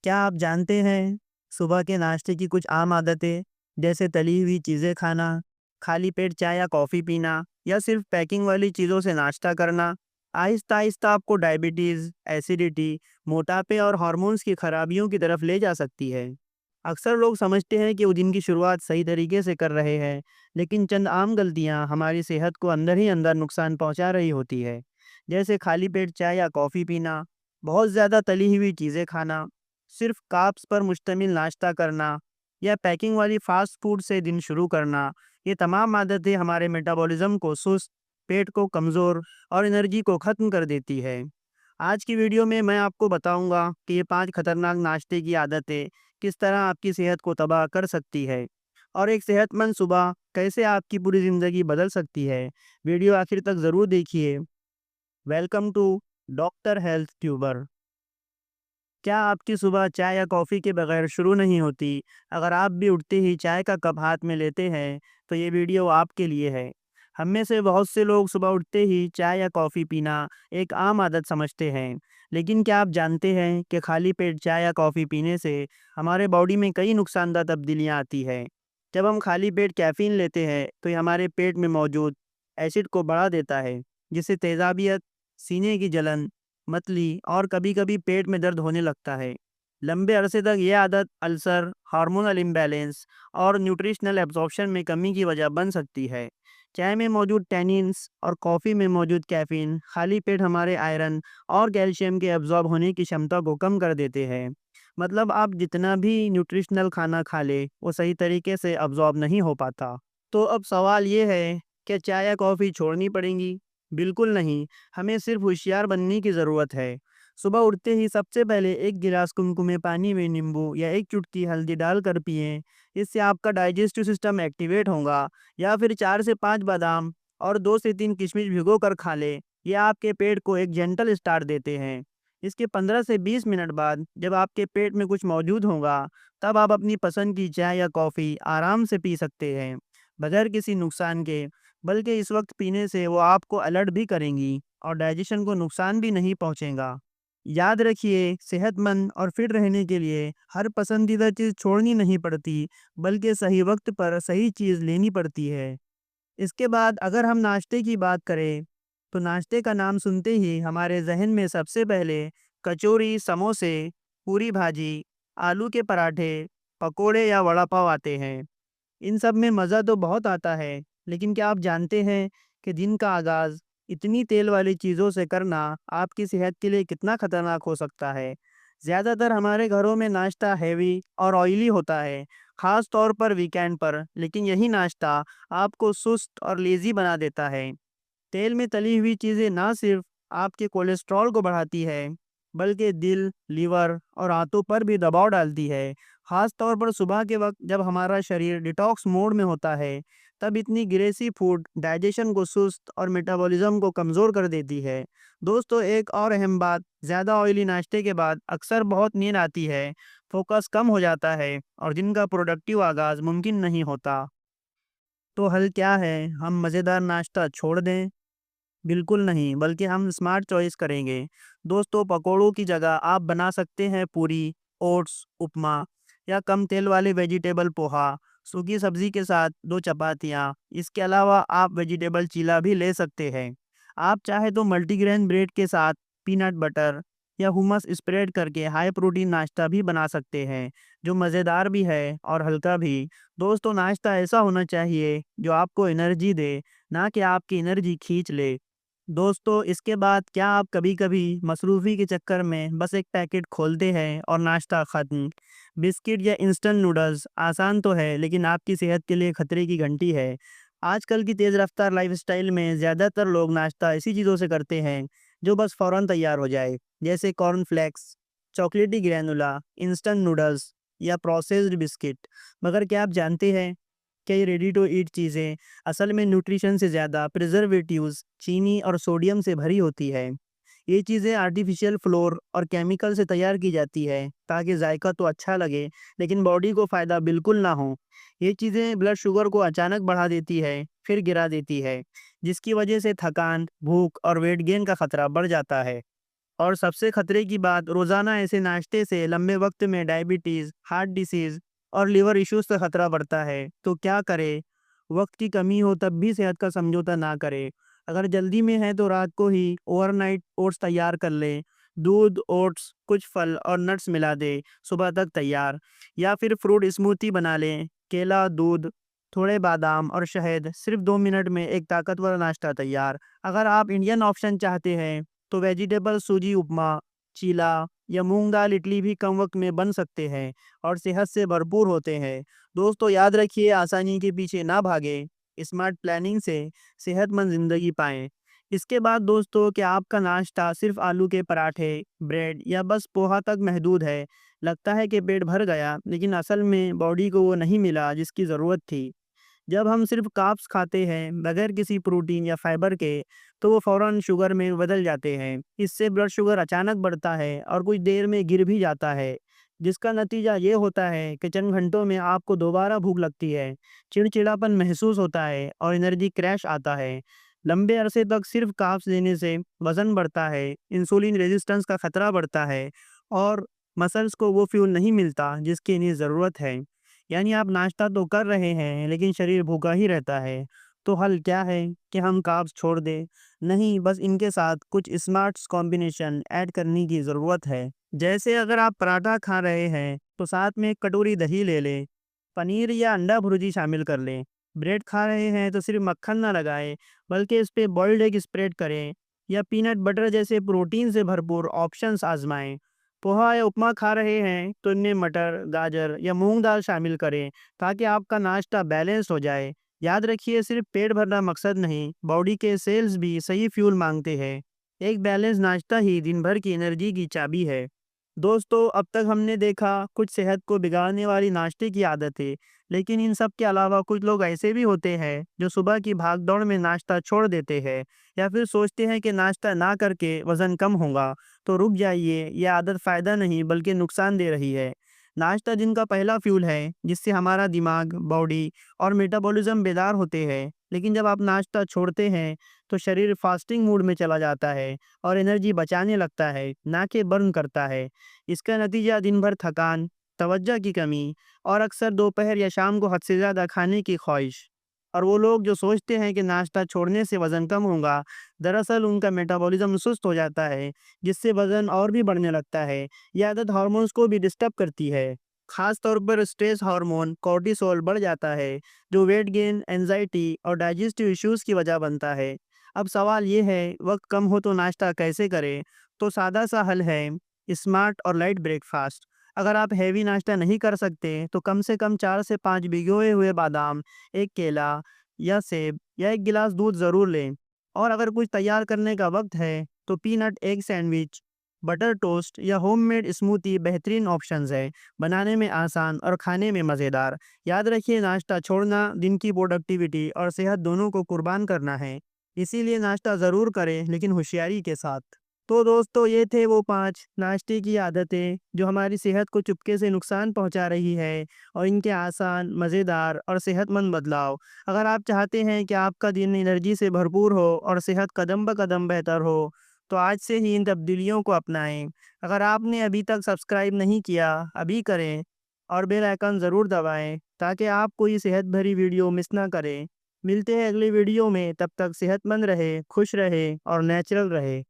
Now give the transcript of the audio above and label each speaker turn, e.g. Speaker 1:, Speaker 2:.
Speaker 1: क्या आप जानते हैं सुबह के नाश्ते की कुछ आम आदतें, जैसे तली हुई चीज़ें खाना, खाली पेट चाय या कॉफ़ी पीना या सिर्फ पैकिंग वाली चीज़ों से नाश्ता करना, आहिस्ता आहिस्ता आपको डायबिटीज़, एसिडिटी, मोटापे और हार्मोन्स की खराबियों की तरफ ले जा सकती है। अक्सर लोग समझते हैं कि वो दिन की शुरुआत सही तरीके से कर रहे हैं, लेकिन चंद आम गलतियां हमारी सेहत को अंदर ही अंदर नुकसान पहुंचा रही होती है। जैसे खाली पेट चाय या कॉफ़ी पीना, बहुत ज़्यादा तली हुई चीज़ें खाना, सिर्फ कार्ब्स पर मुश्तमिल नाश्ता करना या पैकिंग वाली फास्ट फूड से दिन शुरू करना, ये तमाम आदतें हमारे मेटाबॉलिज्म को सुस्त, पेट को कमज़ोर और एनर्जी को ख़त्म कर देती है। आज की वीडियो में मैं आपको बताऊंगा कि ये 5 खतरनाक नाश्ते की आदतें किस तरह आपकी सेहत को तबाह कर सकती है और एक सेहतमंद सुबह कैसे आपकी पूरी ज़िंदगी बदल सकती है। वीडियो आखिर तक ज़रूर देखिए। Welcome to doctor health tuber. क्या आपकी सुबह चाय या कॉफ़ी के बगैर शुरू नहीं होती? अगर आप भी उठते ही चाय का कप हाथ में लेते हैं, तो ये वीडियो आपके लिए है। हम में से बहुत से लोग सुबह उठते ही चाय या कॉफ़ी पीना एक आम आदत समझते हैं। लेकिन क्या आप जानते हैं कि खाली पेट चाय या कॉफ़ी पीने से हमारे बॉडी में कई नुकसानदायक तब्दीलियाँ आती हैं। जब हम खाली पेट कैफ़ीन लेते हैं, तो ये हमारे पेट में मौजूद एसिड को बढ़ा देता है, जिससे तेज़ाबियत, सीने की जलन, मतली और कभी-कभी पेट में दर्द होने लगता है। लंबे अरसे तक ये आदत अल्सर, हार्मोनल इम्बैलेंस और न्यूट्रिशनल एब्जॉर्प्शन में कमी की वजह बन सकती है। चाय में मौजूद टैनिन्स और कॉफ़ी में मौजूद कैफ़ीन खाली पेट हमारे आयरन और कैल्शियम के एब्जॉर्ब होने की क्षमता को कम कर देते हैं। मतलब आप जितना भी न्यूट्रिशनल खाना खा लें, वो सही तरीके से अब्जॉर्ब नहीं हो पाता। तो अब सवाल ये है कि चाय या कॉफ़ी छोड़नी पड़ेंगी? बिल्कुल नहीं। हमें सिर्फ होशियार बनने की ज़रूरत है। सुबह उठते ही सबसे पहले एक गिलास कुमकुमे पानी में नींबू या एक चुटकी हल्दी डालकर पिएं। इससे आपका डाइजेस्टिव सिस्टम एक्टिवेट होगा। या फिर 4 से 5 बादाम और 2 से 3 किशमिश भिगोकर खा लें। ये आपके पेट को एक जेंटल स्टार्ट देते हैं। इसके 15 से 20 मिनट बाद जब आपके पेट में कुछ मौजूद होगा, तब आप अपनी पसंद की चाय या कॉफ़ी आराम से पी सकते हैं, बगैर किसी नुकसान के। बल्कि इस वक्त पीने से वो आपको अलर्ट भी करेंगी और डाइजेशन को नुकसान भी नहीं पहुंचेगा। याद रखिए, सेहतमंद और फिट रहने के लिए हर पसंदीदा चीज़ छोड़नी नहीं पड़ती, बल्कि सही वक्त पर सही चीज़ लेनी पड़ती है। इसके बाद अगर हम नाश्ते की बात करें, तो नाश्ते का नाम सुनते ही हमारे जहन में सबसे पहले कचौरी, समोसे, पूरी भाजी, आलू के पराठे, पकोड़े या वड़ा पाव आते हैं। इन सब में मज़ा तो बहुत आता है, लेकिन क्या आप जानते हैं कि दिन का आगाज़ इतनी तेल वाली चीज़ों से करना आपकी सेहत के लिए कितना खतरनाक हो सकता है? ज़्यादातर हमारे घरों में नाश्ता हैवी और ऑयली होता है, ख़ास तौर पर वीकेंड पर, लेकिन यही नाश्ता आपको सुस्त और लेज़ी बना देता है। तेल में तली हुई चीज़ें ना सिर्फ आपके कोलेस्ट्रॉल को बढ़ाती है, बल्कि दिल, लीवर और आंतों पर भी दबाव डालती है। खास तौर पर सुबह के वक्त जब हमारा शरीर डिटॉक्स मोड में होता है, तब इतनी ग्रेसी फूड डाइजेशन को सुस्त और मेटाबॉलिज्म को कमज़ोर कर देती है। दोस्तों, एक और अहम बात, ज़्यादा ऑयली नाश्ते के बाद अक्सर बहुत नींद आती है, फोकस कम हो जाता है और दिन का प्रोडक्टिव आगाज़ मुमकिन नहीं होता। तो हल क्या है? हम मज़ेदार नाश्ता छोड़ दें? बिल्कुल नहीं, बल्कि हम स्मार्ट चॉइस करेंगे। दोस्तों, पकौड़ों की जगह आप बना सकते हैं पूरी, ओट्स, उपमा या कम तेल वाले वेजिटेबल पोहा, सूखी सब्जी के साथ 2 चपातियाँ। इसके अलावा आप वेजिटेबल चीला भी ले सकते हैं। आप चाहे तो मल्टीग्रेन ब्रेड के साथ पीनट बटर या हुमस स्प्रेड करके हाई प्रोटीन नाश्ता भी बना सकते हैं, जो मज़ेदार भी है और हल्का भी। दोस्तों, नाश्ता ऐसा होना चाहिए जो आपको एनर्जी दे, ना कि आपकी एनर्जी खींच ले। दोस्तों, इसके बाद क्या आप कभी-कभी मसरूफ़ी के चक्कर में बस एक पैकेट खोलते हैं और नाश्ता ख़त्म? बिस्किट या इंस्टेंट नूडल्स आसान तो है, लेकिन आपकी सेहत के लिए खतरे की घंटी है। आजकल की तेज़ रफ़्तार लाइफ़स्टाइल में ज़्यादातर लोग नाश्ता ऐसी चीज़ों से करते हैं, जो बस फ़ौरन तैयार हो जाए, जैसे कॉर्नफ्लेक्स, चॉकलेटी ग्रैनुला, इंस्टेंट नूडल्स या प्रोसेस्ड बिस्किट। मगर क्या आप जानते हैं कि ये रेडी टू ईट चीज़ें असल में न्यूट्रिशन से ज़्यादा प्रिजर्वेटिव्स, चीनी और सोडियम से भरी होती है। ये चीज़ें आर्टिफिशियल फ्लोर और केमिकल से तैयार की जाती है, ताकि जायका तो अच्छा लगे, लेकिन बॉडी को फ़ायदा बिल्कुल ना हो। ये चीज़ें ब्लड शुगर को अचानक बढ़ा देती है, फिर गिरा देती है, जिसकी वजह से थकान, भूख और वेट गेन का खतरा बढ़ जाता है। और सबसे खतरे की बात, रोज़ाना ऐसे नाश्ते से लंबे वक्त में डायबिटीज़, हार्ट डिसीज़ और लिवर इश्यूज़ का खतरा बढ़ता है। तो क्या करें? वक्त की कमी हो तब भी सेहत का समझौता ना करें। अगर जल्दी में है तो रात को ही ओवरनाइट ओट्स तैयार कर लें। दूध, ओट्स, कुछ फल और नट्स मिला दें, सुबह तक तैयार। या फिर फ्रूट स्मूथी बना लें, केला, दूध, थोड़े बादाम और शहद, सिर्फ 2 मिनट में एक ताकतवर नाश्ता तैयार। अगर आप इंडियन ऑप्शन चाहते हैं तो वेजिटेबल सूजी उपमा, चीला या मूंग दाल इडली भी कम वक्त में बन सकते हैं और सेहत से भरपूर होते हैं। दोस्तों याद रखिए, आसानी के पीछे ना भागें, स्मार्ट प्लानिंग से सेहतमंद ज़िंदगी पाएँ। इसके बाद दोस्तों, क्या आपका नाश्ता सिर्फ आलू के पराठे, ब्रेड या बस पोहा तक महदूद है? लगता है कि पेट भर गया, लेकिन असल में बॉडी को वो नहीं मिला जिसकी ज़रूरत थी। जब हम सिर्फ कार्ब्स खाते हैं बगैर किसी प्रोटीन या फाइबर के, तो वो फौरन शुगर में बदल जाते हैं। इससे ब्लड शुगर अचानक बढ़ता है और कुछ देर में गिर भी जाता है, जिसका नतीजा ये होता है कि चंद घंटों में आपको दोबारा भूख लगती है, चिड़चिड़ापन महसूस होता है और एनर्जी क्रैश आता है। लंबे अरसे तक सिर्फ कार्ब्स लेने से वजन बढ़ता है, इंसुलिन रेजिस्टेंस का खतरा बढ़ता है और मसल्स को वो फ्यूल नहीं मिलता जिसकी इन्हें ज़रूरत है। यानी आप नाश्ता तो कर रहे हैं, लेकिन शरीर भूखा ही रहता है। तो हल क्या है कि हम कार्ब्स छोड़ दें? नहीं, बस इनके साथ कुछ स्मार्ट कॉम्बिनेशन ऐड करने की ज़रूरत है। जैसे अगर आप पराठा खा रहे हैं, तो साथ में एक कटोरी दही ले लें, पनीर या अंडा भुर्जी शामिल कर लें। ब्रेड खा रहे हैं तो सिर्फ मक्खन ना लगाएं, बल्कि इस पे बॉइल्ड एग स्प्रेड करें या पीनट बटर जैसे प्रोटीन से भरपूर ऑप्शंस आजमाएं। पोहा या उपमा खा रहे हैं तो इनमें मटर, गाजर या मूंग दाल शामिल करें, ताकि आपका नाश्ता बैलेंस हो जाए। याद रखिए, सिर्फ पेट भरना मकसद नहीं, बॉडी के सेल्स भी सही फ्यूल मांगते हैं। एक बैलेंस नाश्ता ही दिन भर की एनर्जी की चाबी है। दोस्तों अब तक हमने देखा कुछ सेहत को बिगाड़ने वाली नाश्ते की आदतें, लेकिन इन सब के अलावा कुछ लोग ऐसे भी होते हैं जो सुबह की भागदौड़ में नाश्ता छोड़ देते हैं या फिर सोचते हैं कि नाश्ता ना करके वजन कम होगा। तो रुक जाइए, ये आदत फ़ायदा नहीं बल्कि नुकसान दे रही है। नाश्ता दिन का पहला फ्यूल है जिससे हमारा दिमाग, बॉडी और मेटाबॉलिज्म बेदार होते हैं, लेकिन जब आप नाश्ता छोड़ते हैं तो शरीर फास्टिंग मूड में चला जाता है और एनर्जी बचाने लगता है, ना कि बर्न करता है। इसका नतीजा दिन भर थकान, तवज्जो की कमी और अक्सर दोपहर या शाम को हद से ज़्यादा खाने की ख्वाहिश। और वो लोग जो सोचते हैं कि नाश्ता छोड़ने से वज़न कम होगा, दरअसल उनका मेटाबॉलिज्म सुस्त हो जाता है, जिससे वज़न और भी बढ़ने लगता है। ये आदत हार्मोन्स को भी डिस्टर्ब करती है। खास तौर पर स्ट्रेस हार्मोन कॉर्टिसोल बढ़ जाता है, जो वेट गेन, एंजाइटी और डाइजेस्टिव इश्यूज़ की वजह बनता है। अब सवाल ये है, वक्त कम हो तो नाश्ता कैसे करें? तो सादा सा हल है, स्मार्ट और लाइट ब्रेकफास्ट। अगर आप हैवी नाश्ता नहीं कर सकते तो कम से कम 4 से 5 भिगोए हुए बादाम, एक केला या सेब या एक गिलास दूध ज़रूर लें। और अगर कुछ तैयार करने का वक्त है तो peanut egg sandwich, butter toast या होममेड स्मूदी बेहतरीन ऑप्शंस है, बनाने में आसान और खाने में मज़ेदार। याद रखिए, नाश्ता छोड़ना दिन की प्रोडक्टिविटी और सेहत दोनों को कुर्बान करना है। इसीलिए नाश्ता ज़रूर करें, लेकिन होशियारी के साथ। तो दोस्तों ये थे वो 5 नाश्ते की आदतें जो हमारी सेहत को चुपके से नुकसान पहुंचा रही है, और इनके आसान, मज़ेदार और सेहतमंद बदलाव। अगर आप चाहते हैं कि आपका दिन एनर्जी से भरपूर हो और सेहत कदम ब कदम बेहतर हो, तो आज से ही इन तब्दीलियों को अपनाएं। अगर आपने अभी तक सब्सक्राइब नहीं किया, अभी करें और बेल आइकन ज़रूर दबाएं, ताकि आप कोई सेहत भरी वीडियो मिस ना करें। मिलते हैं अगली वीडियो में, तब तक सेहतमंद रहे, खुश रहे और नेचुरल रहे।